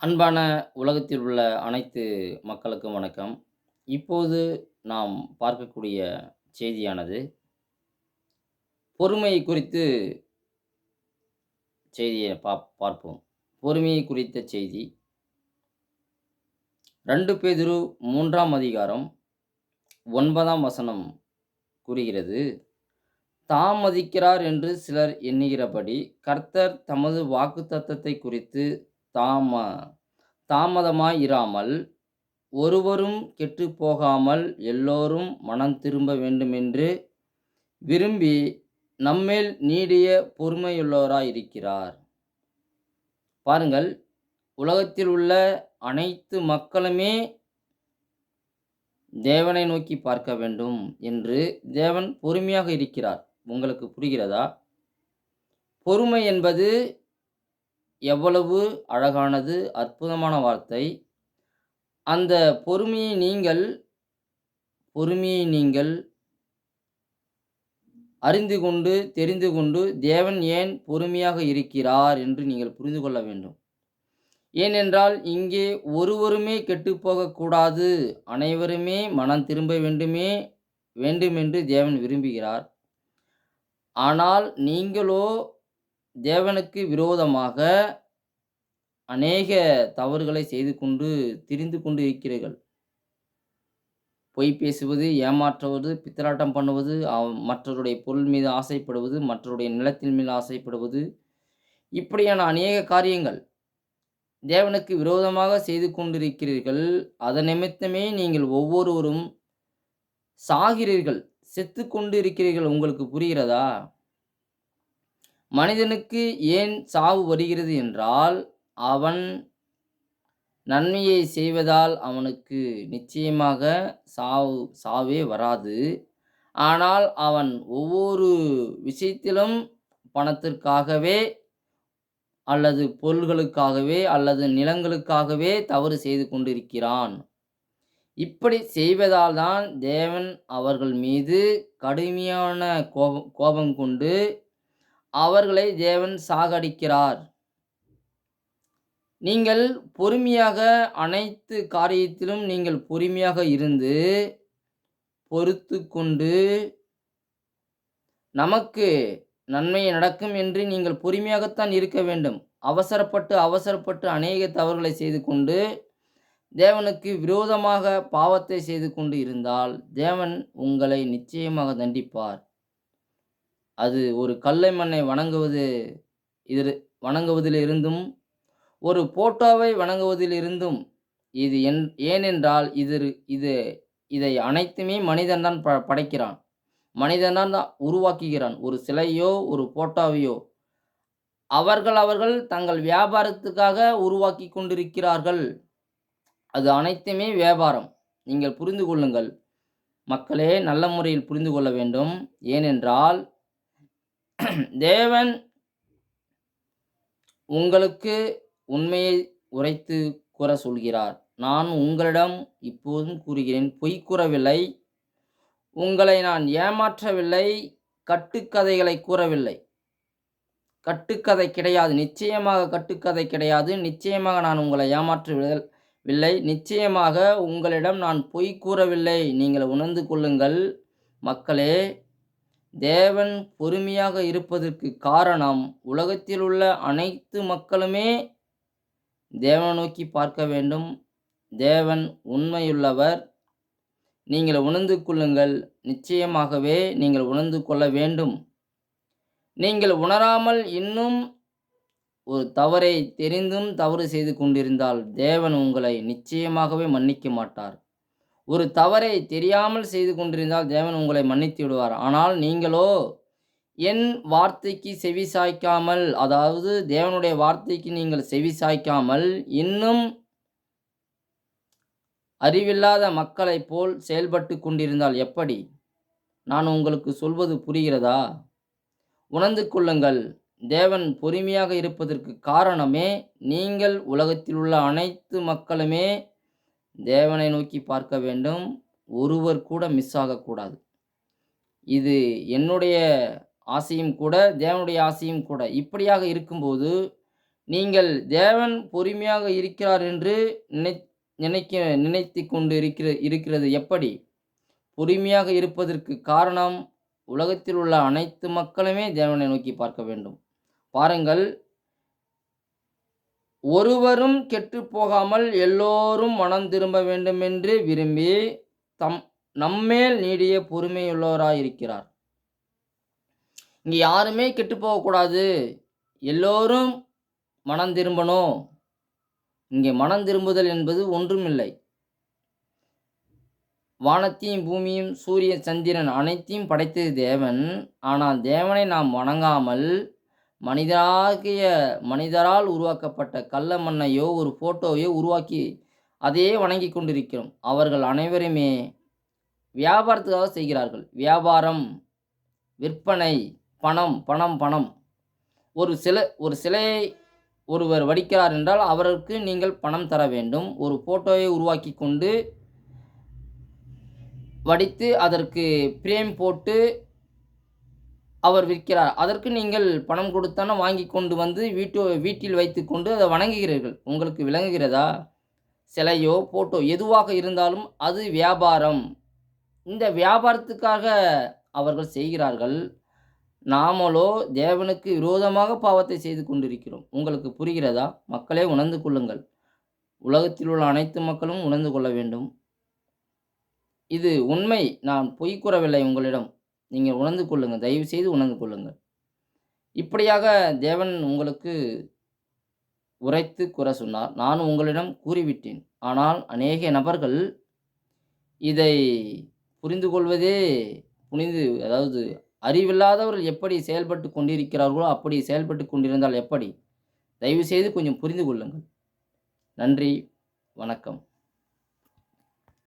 அன்பான உலகத்தில் உள்ள அனைத்து மக்களுக்கும் வணக்கம். இப்போது நாம் பார்க்கக்கூடிய செய்தியானது, பொறுமை குறித்து செய்தியை பார்ப்போம். பொறுமையை குறித்த செய்தி 2 பேதுரு 3ஆம் அதிகாரம் 9ஆம் வசனம் கூறுகிறது, தாமதிக்கிறார் என்று சிலர் எண்ணுகிறபடி, கர்த்தர் தமது வாக்குத்தத்தத்தை குறித்து தாம தாமதமாய் இராமல், ஒருவரும் கெட்டுப்போகாமல் எல்லோரும் மனம் திரும்ப வேண்டுமென்று விரும்பி, நம்மேல் நீடிய பொறுமையுள்ளவராய் இருக்கிறார். பாருங்கள், உலகத்தில் உள்ள அனைத்து மக்களுமே தேவனை நோக்கி பார்க்க வேண்டும் என்று தேவன் பொறுமையாக இருக்கிறார். உங்களுக்கு புரிகிறதா? பொறுமை என்பது எவ்வளவு அழகானது, அற்புதமான வார்த்தை. அந்த பொறுமையை நீங்கள் அறிந்து கொண்டு, தெரிந்து கொண்டு, தேவன் ஏன் பொறுமையாக இருக்கிறார் என்று நீங்கள் புரிந்து கொள்ள வேண்டும். ஏனென்றால், இங்கே ஒருவருமே கெட்டுப்போகக்கூடாது, அனைவருமே மனம் திரும்ப வேண்டுமென்று தேவன் விரும்புகிறார். ஆனால் நீங்களோ தேவனுக்கு விரோதமாக அநேக தவறுகளை செய்து கொண்டு திரிந்து கொண்டு இருக்கிறீர்கள். பொய் பேசுவது, ஏமாற்றுவது, பித்தலாட்டம் பண்ணுவது, மற்றவருடைய பொருள் மீது ஆசைப்படுவது, மற்றவருடைய நிலத்தின் மீது ஆசைப்படுவது, இப்படியான அநேக காரியங்கள் தேவனுக்கு விரோதமாக செய்து கொண்டிருக்கிறீர்கள். அதன் நிமித்தமே நீங்கள் ஒவ்வொருவரும் சாகிறீர்கள், செத்து கொண்டு இருக்கிறீர்கள். உங்களுக்கு புரிகிறதா? மனிதனுக்கு ஏன் சாவு வருகிறது என்றால், அவன் நன்மையை செய்வதால் அவனுக்கு நிச்சயமாக சாவே வராது. ஆனால் அவன் ஒவ்வொரு விஷயத்திலும் பணத்திற்காகவே அல்லது பொருள்களுக்காகவே அல்லது நிலங்களுக்காகவே தவறு செய்து கொண்டிருக்கிறான். இப்படி செய்வதால் தான் தேவன் அவர்கள் மீது கடுமையான கோபம் கொண்டு அவர்களை தேவன் சாகடிக்கிறார். நீங்கள் பொறுமையாக அனைத்து காரியத்திலும் நீங்கள் பொறுமையாக இருந்து பொறுத்து கொண்டு, நமக்கு நன்மை நடக்கும் என்று நீங்கள் பொறுமையாகத்தான் இருக்க வேண்டும். அவசரப்பட்டு அநேக தவறுகளை செய்து கொண்டு தேவனுக்கு விரோதமாக பாவத்தை செய்து கொண்டு இருந்தால் தேவன் உங்களை நிச்சயமாக தண்டிப்பார். அது ஒரு கல்லை மண்ணை வணங்குவதிலிருந்தும் ஒரு போட்டோவை வணங்குவதிலிருந்தும் இது ஏனென்றால் இதை அனைத்துமே மனிதன் தான் படைக்கிறான். மனிதன் தான் உருவாக்குகிறான். ஒரு சிலையோ ஒரு போட்டோவையோ அவர்கள் தங்கள் வியாபாரத்துக்காக உருவாக்கி கொண்டிருக்கிறார்கள். அது அனைத்துமே வியாபாரம். நீங்கள் புரிந்து கொள்ளுங்கள் மக்களே, நல்ல முறையில் புரிந்து கொள்ள வேண்டும். ஏனென்றால் தேவன் உங்களுக்கு உண்மையை உரைத்து கூற சொல்கிறார். நான் உங்களிடம் இப்போதும் கூறுகிறேன், பொய் கூறவில்லை, உங்களை நான் ஏமாற்றவில்லை, கட்டுக்கதைகளை கூறவில்லை. கட்டுக்கதை கிடையாது, நிச்சயமாக கட்டுக்கதை கிடையாது. நிச்சயமாக நான் உங்களை ஏமாற்றவில்லை. நிச்சயமாக உங்களிடம் நான் பொய் கூறவில்லை. நீங்கள் உணர்ந்து கொள்ளுங்கள் மக்களே. தேவன் பொறுமையாக இருப்பதற்கு காரணம், உலகத்தில் உள்ள அனைத்து மக்களுமே தேவனை நோக்கி பார்க்க வேண்டும். தேவன் உண்மையுள்ளவர். நீங்கள் உணர்ந்து கொள்ளுங்கள். நிச்சயமாகவே நீங்கள் உணர்ந்து கொள்ள வேண்டும். நீங்கள் உணராமல் இன்னும் ஒரு தவறை தெரிந்தும் தவறு செய்து கொண்டிருந்தால் தேவன் உங்களை நிச்சயமாகவே மன்னிக்க மாட்டார். ஒரு தவறை தெரியாமல் செய்து கொண்டிருந்தால் தேவன் உங்களை மன்னித்து விடுவார். ஆனால் நீங்களோ என் வார்த்தைக்கு செவி சாய்க்காமல், அதாவது தேவனுடைய வார்த்தைக்கு நீங்கள் செவி சாய்க்காமல் இன்னும் அறிவில்லாத மக்களைப் போல் செயல்பட்டு கொண்டிருந்தால் எப்படி? நான் உங்களுக்கு சொல்வது புரிகிறதா? உணர்ந்து கொள்ளுங்கள். தேவன் பொறுமையாக இருப்பதற்கு காரணமே, நீங்கள் உலகத்தில் உள்ள அனைத்து மக்களுமே தேவனை நோக்கி பார்க்க வேண்டும். ஒருவர் கூட மிஸ் ஆகக்கூடாது. இது என்னுடைய ஆசையும் கூட, தேவனுடைய ஆசையும் கூட. இப்படியாக இருக்கும்போது நீங்கள் தேவன் பொறுமையாக இருக்கிறார் என்று நினை நினைக்க நினைத்து கொண்டு இருக்கிறது எப்படி? பொறுமையாக இருப்பதற்கு காரணம், உலகத்தில் உள்ள அனைத்து மக்களுமே தேவனை நோக்கி பார்க்க வேண்டும். பாருங்கள், ஒருவரும் கெட்டுப் போகாமல் எல்லோரும் மனம் திரும்ப வேண்டுமென்று விரும்பி, தம் நம்மேல் நீடிய பொறுமையுள்ளவராயிருக்கிறார். இங்க யாருமே கெட்டுப் போகக்கூடாது. எல்லோரும் மனம் திரும்பணும். இங்கே மனம் திரும்புதல் என்பது ஒன்றுமில்லை. வானத்தையும், பூமியும், சூரியன், சந்திரன் அனைத்தையும் படைத்தது தேவன். ஆனால் தேவனை நாம் வணங்காமல், மனிதரால் உருவாக்கப்பட்ட கல்ல மண்ணையோ, ஒரு ஃபோட்டோவையோ உருவாக்கி அதையே வணங்கிக் கொண்டிருக்கிறோம். அவர்கள் அனைவருமே வியாபாரத்துக்காக செய்கிறார்கள். வியாபாரம், விற்பனை, பணம், பணம், பணம். ஒரு சிலையை ஒருவர் வடிக்கிறார் என்றால் அவருக்கு நீங்கள் பணம் தர வேண்டும். ஒரு ஃபோட்டோவை உருவாக்கி கொண்டு வடித்து அதற்கு பிரேம் போட்டு அவர் விற்கிறார். அதற்கு நீங்கள் பணம் கொடுத்தான வாங்கி கொண்டு வந்து வீட்டில் வைத்துக்கொண்டு அதை வணங்குகிறீர்கள். உங்களுக்கு விளங்குகிறதா? சிலையோ, ஃபோட்டோ எதுவாக இருந்தாலும் அது வியாபாரம். இந்த வியாபாரத்துக்காக அவர்கள் செய்கிறார்கள். நாமளோ தேவனுக்கு விரோதமாக பாவத்தை செய்து கொண்டிருக்கிறோம். உங்களுக்கு புரிகிறதா? மக்களே உணர்ந்து கொள்ளுங்கள். உலகத்தில் உள்ள அனைத்து மக்களும் உணர்ந்து கொள்ள வேண்டும். இது உண்மை. நான் பொய் கூறவில்லை உங்களிடம். நீங்கள் உணர்ந்து கொள்ளுங்கள். தயவு செய்து உணர்ந்து கொள்ளுங்கள். இப்படியாக தேவன் உங்களுக்கு உரைத்து கூற சொன்னார். நான் உங்களிடம் கூறிவிட்டேன். ஆனால் அநேக நபர்கள் இதை புரிந்து கொள்வதே அதாவது அறிவில்லாதவர்கள் எப்படி செயல்பட்டு கொண்டிருக்கிறார்களோ அப்படி செயல்பட்டு கொண்டிருந்தால் எப்படி? தயவு செய்து கொஞ்சம் புரிந்து கொள்ளுங்கள். நன்றி. வணக்கம்.